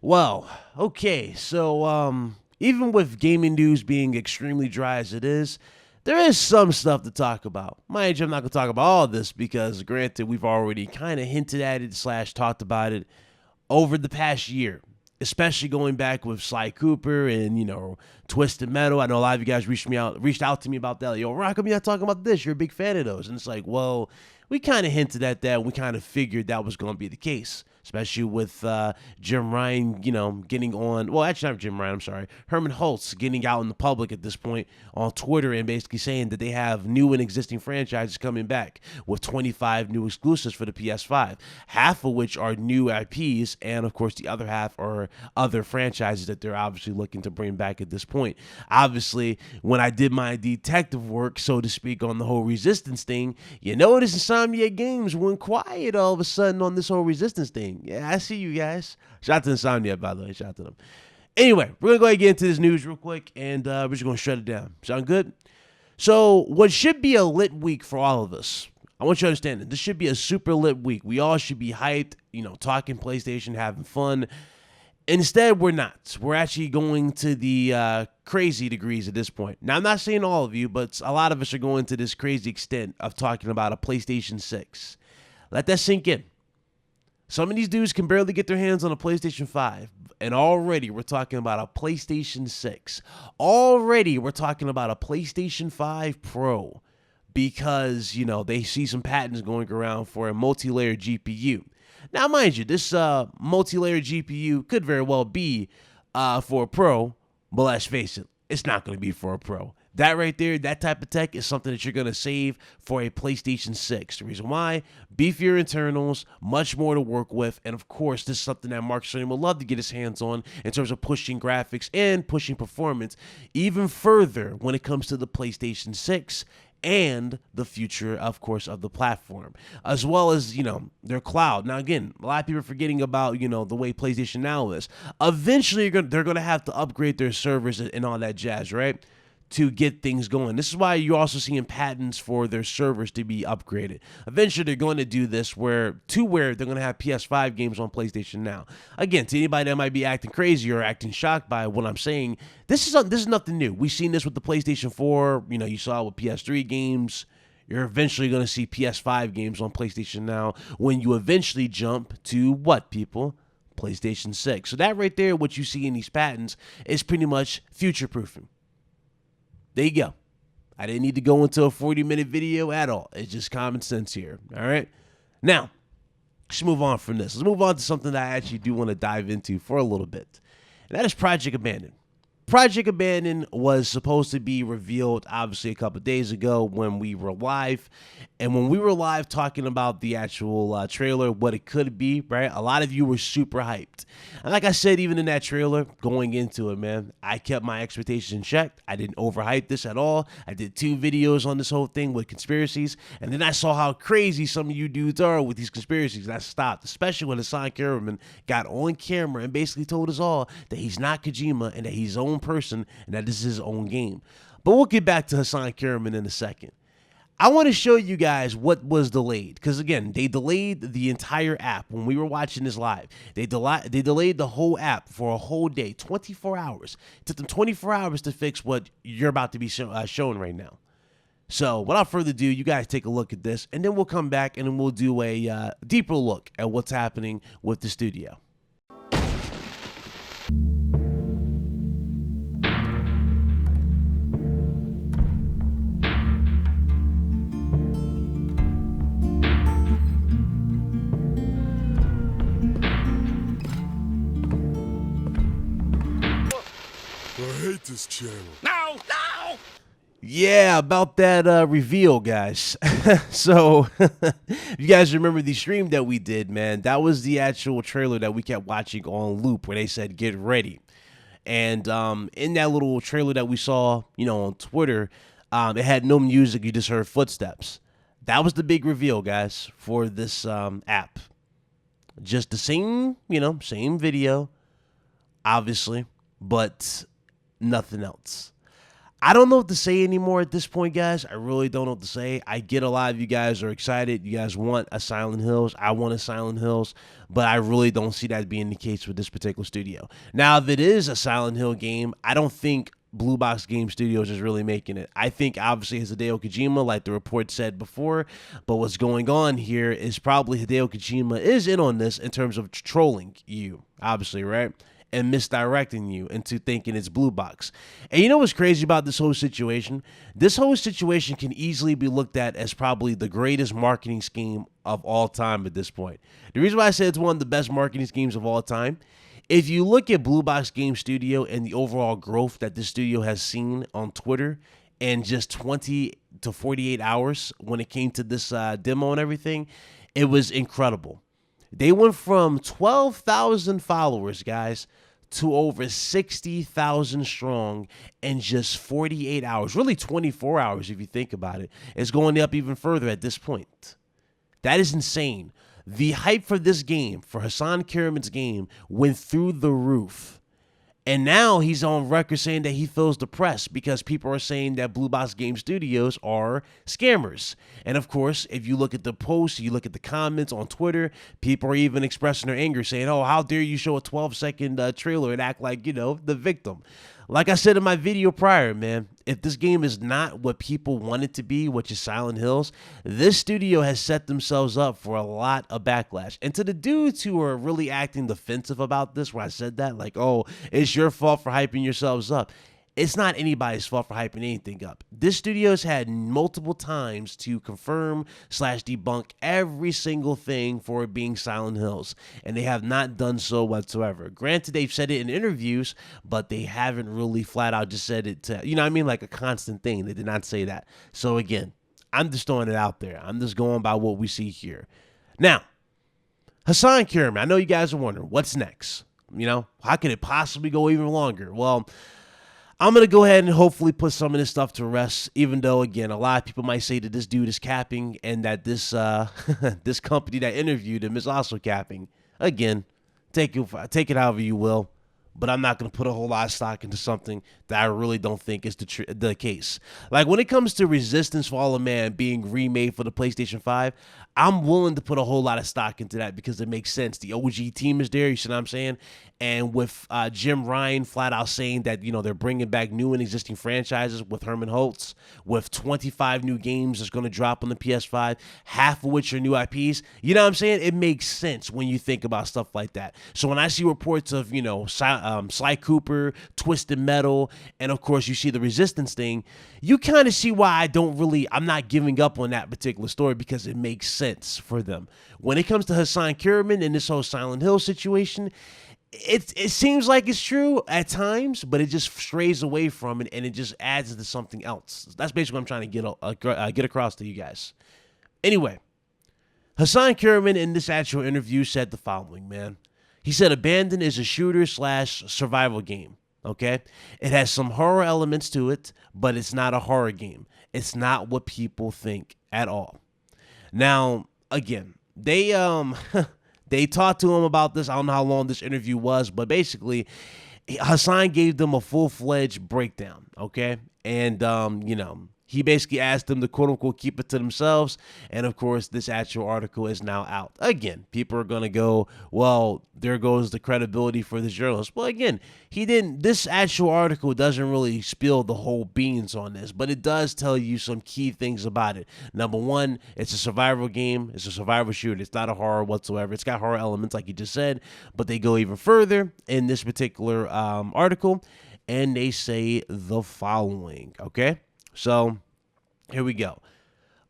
Well, okay, so even with gaming news being extremely dry as it is, there is some stuff to talk about. Mind you, I'm not gonna talk about all of this because, granted, we've already kind of hinted at it slash talked about it over the past year, especially going back with Sly Cooper and Twisted Metal. I know a lot of you guys reached out to me about that. Like, yo, Rock, I'm not talking about this. You're a big fan of those, and it's like, well, we kind of hinted at that. We kind of figured that was going to be the case, especially with Jim Ryan, getting on. Well, actually, not Jim Ryan. I'm sorry, Herman Holtz getting out in the public at this point on Twitter and basically saying that they have new and existing franchises coming back with 25 new exclusives for the PS5, half of which are new IPs, and of course the other half are other franchises that they're obviously looking to bring back at this point. Obviously, when I did my detective work, so to speak, on the whole Resistance thing, you notice Insomniac Games went quiet all of a sudden on this whole Resistance thing. Yeah, I see you guys. Shout out to Insomniac, by the way. Shout out to them. Anyway, we're going to go ahead and get into this news real quick, and we're just going to shut it down. Sound good? So, what should be a lit week for all of us, I want you to understand that this should be a super lit week. We all should be hyped, talking PlayStation, having fun. Instead, we're not. We're actually going to the crazy degrees at this point. Now, I'm not saying all of you, but a lot of us are going to this crazy extent of talking about a PlayStation 6. Let that sink in. Some of these dudes can barely get their hands on a PlayStation 5, and already we're talking about a PlayStation 6. Already we're talking about a PlayStation 5 Pro because, they see some patents going around for a multi-layer GPU. Now, mind you, this multi-layer GPU could very well be for a Pro, but let's face it, it's not going to be for a Pro. That right there, that type of tech is something that you're going to save for a PlayStation 6. The reason why, beefier internals, much more to work with, and of course, this is something that Mark Cerny would love to get his hands on in terms of pushing graphics and pushing performance even further when it comes to the PlayStation 6 and the future, of course, of the platform, as well as, their cloud. Now, again, a lot of people are forgetting about, the way PlayStation Now is. Eventually, they're going to have to upgrade their servers and all that jazz, right, to get things going. This is why you're also seeing patents for their servers to be upgraded. Eventually, they're going to do this where they're going to have PS5 games on PlayStation Now. Again, to anybody that might be acting crazy or acting shocked by what I'm saying, this is nothing new. We've seen this with the PlayStation 4. You saw it with PS3 games. You're eventually going to see PS5 games on PlayStation Now when you eventually jump to what, people? PlayStation 6. So that right there, what you see in these patents, is pretty much future-proofing. There you go. I didn't need to go into a 40-minute video at all. It's just common sense here. All right? Now, let's move on from this. Let's move on to something that I actually do want to dive into for a little bit. And that is Project Abandon. Project Abandon was supposed to be revealed, obviously, a couple days ago when we were live. And when we were live talking about the actual trailer, what it could be, right? A lot of you were super hyped. And like I said, even in that trailer, going into it, man, I kept my expectations in check. I didn't overhype this at all. I did 2 videos on this whole thing with conspiracies. And then I saw how crazy some of you dudes are with these conspiracies. And I stopped, especially when Hasan Kahraman got on camera and basically told us all that he's not Kojima and that he's his own person and that this is his own game. But we'll get back to Hasan Kahraman in a second. I want to show you guys what was delayed, because again, they delayed the entire app when we were watching this live. They delayed the whole app for a whole day, 24 hours. It took them 24 hours to fix what you're about to be shown right now. So without further ado, you guys take a look at this, and then we'll come back and then we'll do a deeper look at what's happening with the studio. I hate this channel. No! Yeah, about that reveal, guys. So, if you guys remember the stream that we did, man, that was the actual trailer that we kept watching on loop where they said, get ready. And in that little trailer that we saw, on Twitter, it had no music. You just heard footsteps. That was the big reveal, guys, for this app. Just the same, same video, obviously, but nothing else. I don't know what to say anymore at this point, guys. I really don't know what to say. I get a lot of you guys are excited. You guys want a Silent Hills. I want a Silent Hills, but I really don't see that being the case with this particular studio. Now, if it is a Silent Hill game, I don't think Blue Box Game Studios is really making it. I think obviously it's Hideo Kojima, like the report said before, but what's going on here is probably Hideo Kojima is in on this in terms of trolling you, obviously, right? And misdirecting you into thinking it's Blue Box. And you know what's crazy about this whole situation? This whole situation can easily be looked at as probably the greatest marketing scheme of all time at this point. The reason why I say it's one of the best marketing schemes of all time, if you look at Blue Box Game Studio and the overall growth that this studio has seen on Twitter in just 20 to 48 hours when it came to this demo and everything, it was incredible. They went from 12,000 followers, guys, to over 60,000 strong in just 48 hours. Really 24 hours if you think about it. It's going up even further at this point. That is insane. The hype for this game, for Hasan Kahraman's game, went through the roof. And now he's on record saying that he feels depressed because people are saying that Blue Box Game Studios are scammers. And of course, if you look at the posts, you look at the comments on Twitter, people are even expressing their anger saying, oh, how dare you show a 12-second trailer and act like, the victim. Like I said in my video prior, man, if this game is not what people want it to be, which is Silent Hills, this studio has set themselves up for a lot of backlash. And to the dudes who are really acting defensive about this, where I said that, like, oh, it's your fault for hyping yourselves up. It's not anybody's fault for hyping anything up. This studio's had multiple times to confirm / debunk every single thing for it being Silent Hills, and they have not done so whatsoever. Granted, they've said it in interviews, but they haven't really flat out just said it to, like a constant thing. They did not say that. So again, I'm just throwing it out there. I'm just going by what we see here. Now, Hasan Kahraman, I know you guys are wondering, what's next? How can it possibly go even longer? Well, I'm going to go ahead and hopefully put some of this stuff to rest, even though, again, a lot of people might say that this dude is capping and that this this company that interviewed him is also capping. Again, take it however you will, but I'm not going to put a whole lot of stock into something that I really don't think is the case. Like when it comes to Resistance Fallen Man being remade for the PlayStation 5, I'm willing to put a whole lot of stock into that because it makes sense. The OG team is there, you see what I'm saying? And with Jim Ryan flat out saying that, they're bringing back new and existing franchises with Herman Holtz, with 25 new games that's going to drop on the PS5, half of which are new IPs. You know what I'm saying? It makes sense when you think about stuff like that. So when I see reports of, Sly Cooper, Twisted Metal, and of course you see the Resistance thing, you kind of see why I'm not giving up on that particular story because it makes sense for them. When it comes to Hasan Kahraman and this whole Silent Hill situation, it seems like it's true at times, but it just strays away from it and it just adds into something else. That's basically what I'm trying to get across to you guys. Anyway, Hasan Kahraman in this actual interview said the following, man. He said Abandon is a shooter / survival game, okay? It has some horror elements to it, but it's not a horror game. It's not what people think at all. Now, again, they they talked to him about this. I don't know how long this interview was, but basically, Hasan gave them a full-fledged breakdown, okay? And, he basically asked them to quote-unquote keep it to themselves. And, of course, this actual article is now out. Again, people are going to go, well, there goes the credibility for the journalist. Well, again, this actual article doesn't really spill the whole beans on this, but it does tell you some key things about it. Number one, it's a survival game. It's a survival shooter. It's not a horror whatsoever. It's got horror elements, like you just said, but they go even further in this particular article, and they say the following, okay? So, here we go.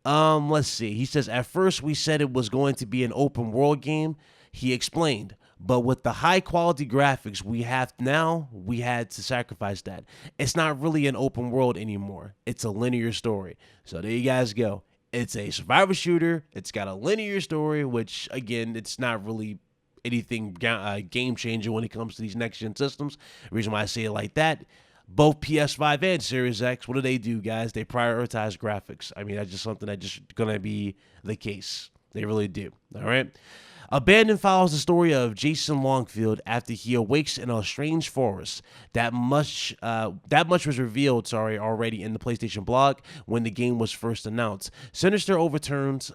Let's see. He says, at first we said it was going to be an open world game. He explained, but with the high quality graphics we have now, we had to sacrifice that. It's not really an open world anymore. It's a linear story. So there you guys go. It's a survival shooter. It's got a linear story, which again, it's not really anything game changer when it comes to these next gen systems. The reason why I say it like that, both PS5 and Series X, what do, guys? They prioritize graphics. I mean, that's just something that's just going to be the case. They really do. All right? Abandoned follows the story of Jason Longfield after he awakes in a strange forest. That much was revealed, already in the PlayStation blog when the game was first announced. Sinister overtones,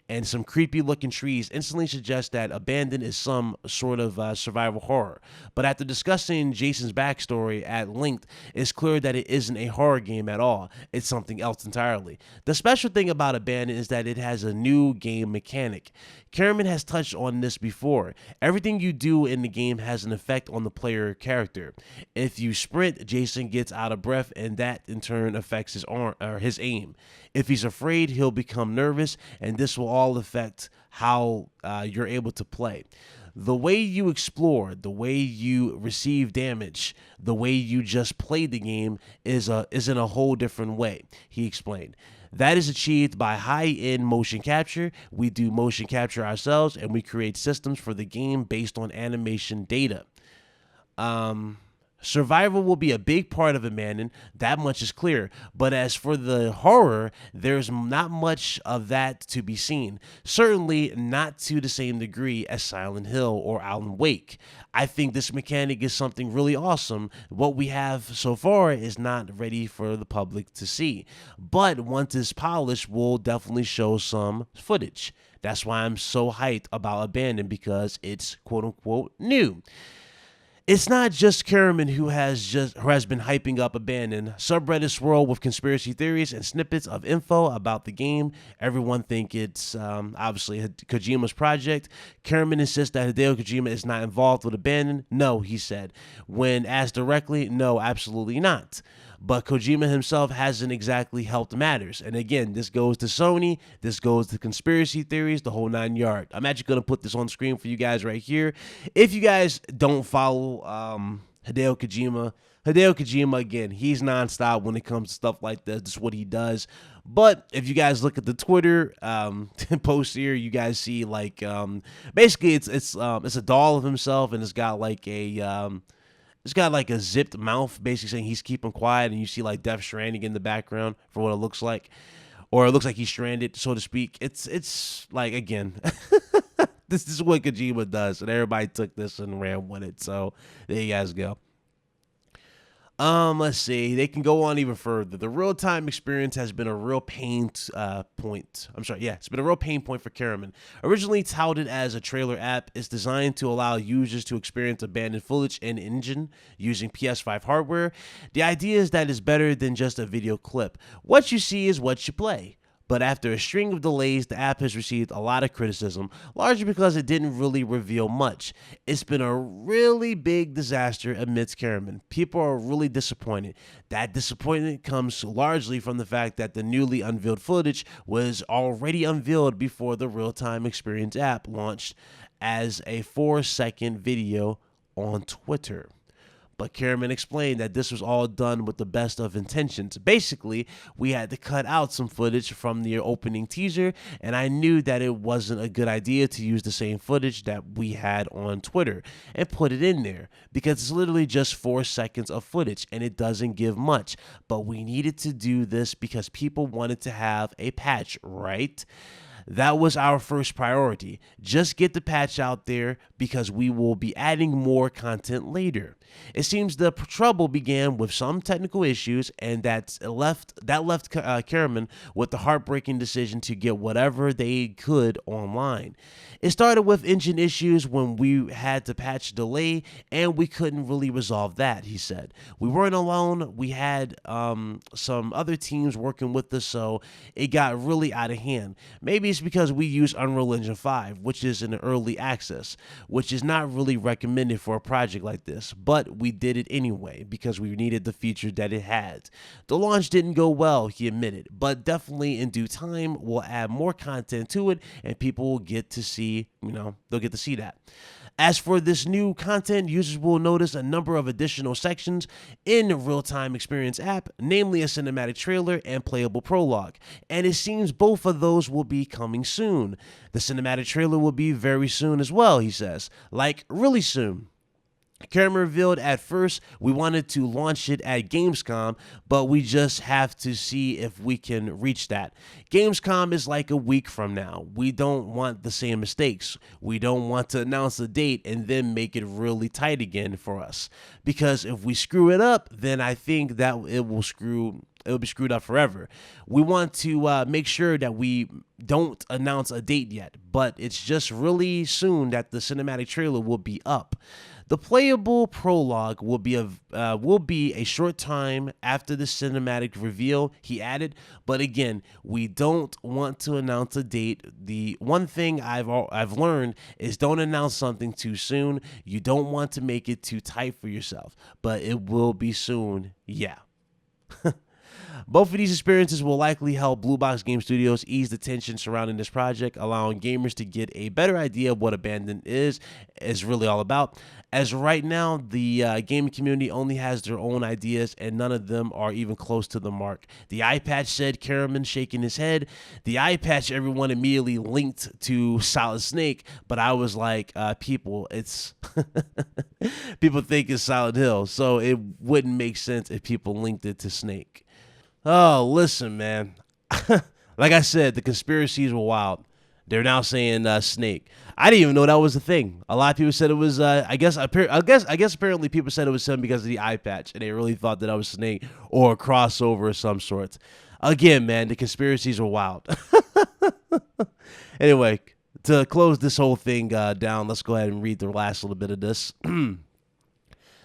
and some creepy-looking trees instantly suggest that Abandoned is some sort of survival horror. But after discussing Jason's backstory at length, it's clear that it isn't a horror game at all. It's something else entirely. The special thing about Abandoned is that it has a new game mechanic. Kahraman has touched on this before. Everything you do in the game has an effect on the player character. If you sprint, Jason gets out of breath, and that in turn affects his aim. If he's afraid, he'll become nervous, and this will all affect how you're able to play. The way you explore, the way you receive damage, the way you just play the game is in a whole different way, he explained. That is achieved by high-end motion capture. We do motion capture ourselves, and we create systems for the game based on animation data. Survival will be a big part of Abandoned, that much is clear. But as for the horror, there's not much of that to be seen. Certainly not to the same degree as Silent Hill or Alan Wake. I think this mechanic is something really awesome. What we have so far is not ready for the public to see. But once it's polished, we'll definitely show some footage. That's why I'm so hyped about Abandoned, because it's quote-unquote new. It's not just Kahraman who has been hyping up Abandoned. Subreddits swirl with conspiracy theories and snippets of info about the game. Everyone think it's obviously Kojima's project. Kahraman insists that Hideo Kojima is not involved with Abandoned. No, he said. When asked directly, no, absolutely not. But Kojima himself hasn't exactly helped matters. And again, this goes to Sony, this goes to conspiracy theories, the whole 9 yards. I'm actually going to put this on screen for you guys right here. If you guys don't follow Hideo Kojima, again, he's nonstop when it comes to stuff like this. This is what he does. But if you guys look at the Twitter post here, you guys see like basically it's a doll of himself, and it's got like a zipped mouth, basically saying he's keeping quiet, and you see like Death Stranding in the background for what it looks like, or it looks like he's stranded, so to speak. It's like, again, this is what Kojima does, and everybody took this and ran with it. So there you guys go. Let's see. They can go on even further. The real-time experience has been a real pain point. It's been a real pain point for Kahraman. Originally touted as a trailer app, it's designed to allow users to experience abandoned footage in engine using PS5 hardware. The idea is that it's better than just a video clip. What you see is what you play. But after a string of delays, the app has received a lot of criticism, largely because it didn't really reveal much. It's been a really big disaster amidst Kahraman. People are really disappointed. That disappointment comes largely from the fact that the newly unveiled footage was already unveiled before the real-time experience app launched as a 4-second video on Twitter. But Kahraman explained that this was all done with the best of intentions. Basically, we had to cut out some footage from the opening teaser, and I knew that it wasn't a good idea to use the same footage that we had on Twitter and put it in there, because it's literally just 4 seconds of footage and it doesn't give much. But we needed to do this because people wanted to have a patch, right? That was our first priority. Just get the patch out there because we will be adding more content later. It seems the trouble began with some technical issues, and that left Kahraman with the heartbreaking decision to get whatever they could online. It started with engine issues when we had to patch delay, and we couldn't really resolve that, he said. We weren't alone. We had some other teams working with us, so it got really out of hand. Maybe it's because we use Unreal Engine 5, which is in early access, which is not really recommended for a project like this, but we did it anyway because we needed the feature that it had. The launch didn't go well, he admitted, but definitely in due time we'll add more content to it and people will get to see, they'll get to see that. As for this new content, users will notice a number of additional sections in the real-time experience app, namely a cinematic trailer and playable prologue, and it seems both of those will be coming soon. The cinematic trailer will be very soon as well, he says, like really soon. Kahraman revealed at first we wanted to launch it at Gamescom, but we just have to see if we can reach that. Gamescom is like a week from now. We don't want the same mistakes. We don't want to announce a date and then make it really tight again for us. Because if we screw it up, then I think that it will be screwed up forever. We want to make sure that we don't announce a date yet, but it's just really soon that the cinematic trailer will be up. The playable prologue will be a short time after the cinematic reveal, he added, but again, we don't want to announce a date. The one thing I've learned is don't announce something too soon. You don't want to make it too tight for yourself, but it will be soon, yeah. Both of these experiences will likely help Blue Box Game Studios ease the tension surrounding this project, allowing gamers to get a better idea of what Abandon is really all about. As right now, the gaming community only has their own ideas, and none of them are even close to the mark. The eye patch, said Kahraman, shaking his head. The eye patch, everyone immediately linked to Solid Snake, but I was like, people, it's people think it's Silent Hill, so it wouldn't make sense if people linked it to Snake. Oh, listen, man. Like I said, the conspiracies were wild. They're now saying Snake. I didn't even know that was a thing. A lot of people said it was. I guess apparently people said it was him because of the eye patch, and they really thought that I was Snake or a crossover of some sort. Again, man, the conspiracies were wild. Anyway, to close this whole thing down, let's go ahead and read the last little bit of this.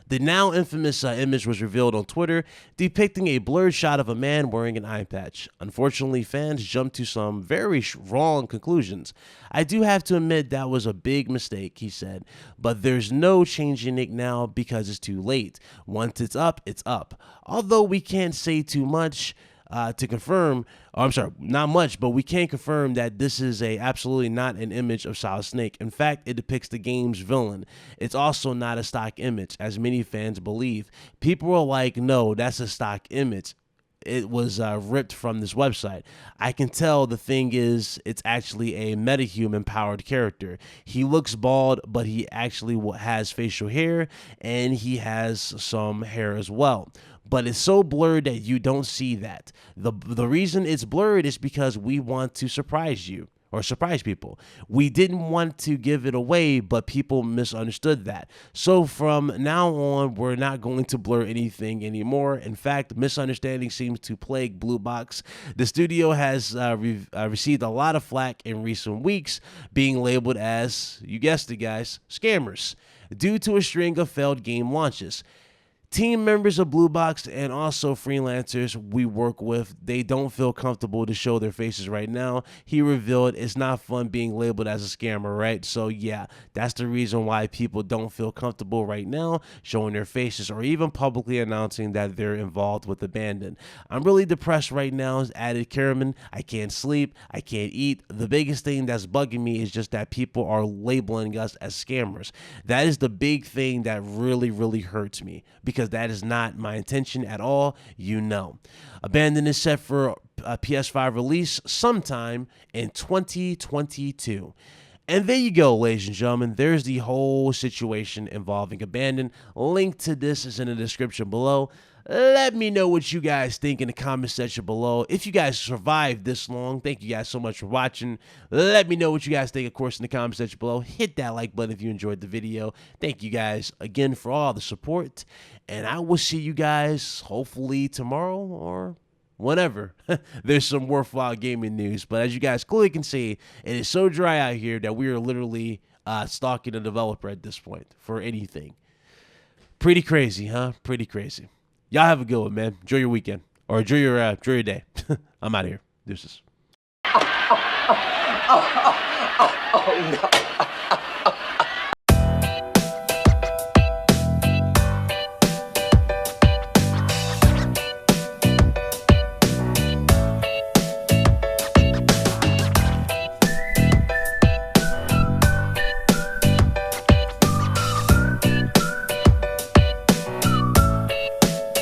The now infamous image was revealed on Twitter, depicting a blurred shot of a man wearing an eye patch. Unfortunately, fans jumped to some very wrong conclusions. I do have to admit that was a big mistake, he said, but there's no changing it now because it's too late. Once it's up, it's up. Although we can't say too much to confirm, not much, but we can confirm that this is absolutely not an image of Solid Snake. In fact, it depicts the game's villain. It's also not a stock image, as many fans believe. People are like, no, that's a stock image. It was ripped from this website. I can tell the thing is it's actually a metahuman powered character. He looks bald, but he actually has facial hair, and he has some hair as well. But it's so blurred that you don't see that. The reason it's blurred is because we want to surprise you. Or surprise people. We didn't want to give it away, but people misunderstood that. So from now on, we're not going to blur anything anymore. In fact, misunderstanding seems to plague Blue Box. The studio has received a lot of flack in recent weeks, being labeled as, you guessed it guys, scammers, due to a string of failed game launches. Team members of Blue Box and also freelancers we work with, they don't feel comfortable to show their faces right now. He revealed it's not fun being labeled as a scammer, right? So yeah, that's the reason why people don't feel comfortable right now showing their faces or even publicly announcing that they're involved with Abandon. I'm really depressed right now, added Kahraman. I can't sleep. I can't eat. The biggest thing that's bugging me is just that people are labeling us as scammers. That is the big thing that really, really hurts me, because that is not my intention at all, you know. Abandon is set for a PS5 release sometime in 2022. And there you go, ladies and gentlemen. There's the whole situation involving Abandon. Link to this is in the description below. Let me know what you guys think in the comment section below. If you guys survived this long, thank you guys so much for watching. Let me know what you guys think, of course, in the comment section below. Hit that like button if you enjoyed the video. Thank you guys again for all the support. And I will see you guys hopefully tomorrow or whenever there's some worthwhile gaming news. But as you guys clearly can see, it is so dry out here that we are literally stalking a developer at this point for anything. Pretty crazy, huh? Pretty crazy. Y'all have a good one, man. Enjoy your weekend. Or enjoy your day. I'm out of here. Deuces. Oh, no.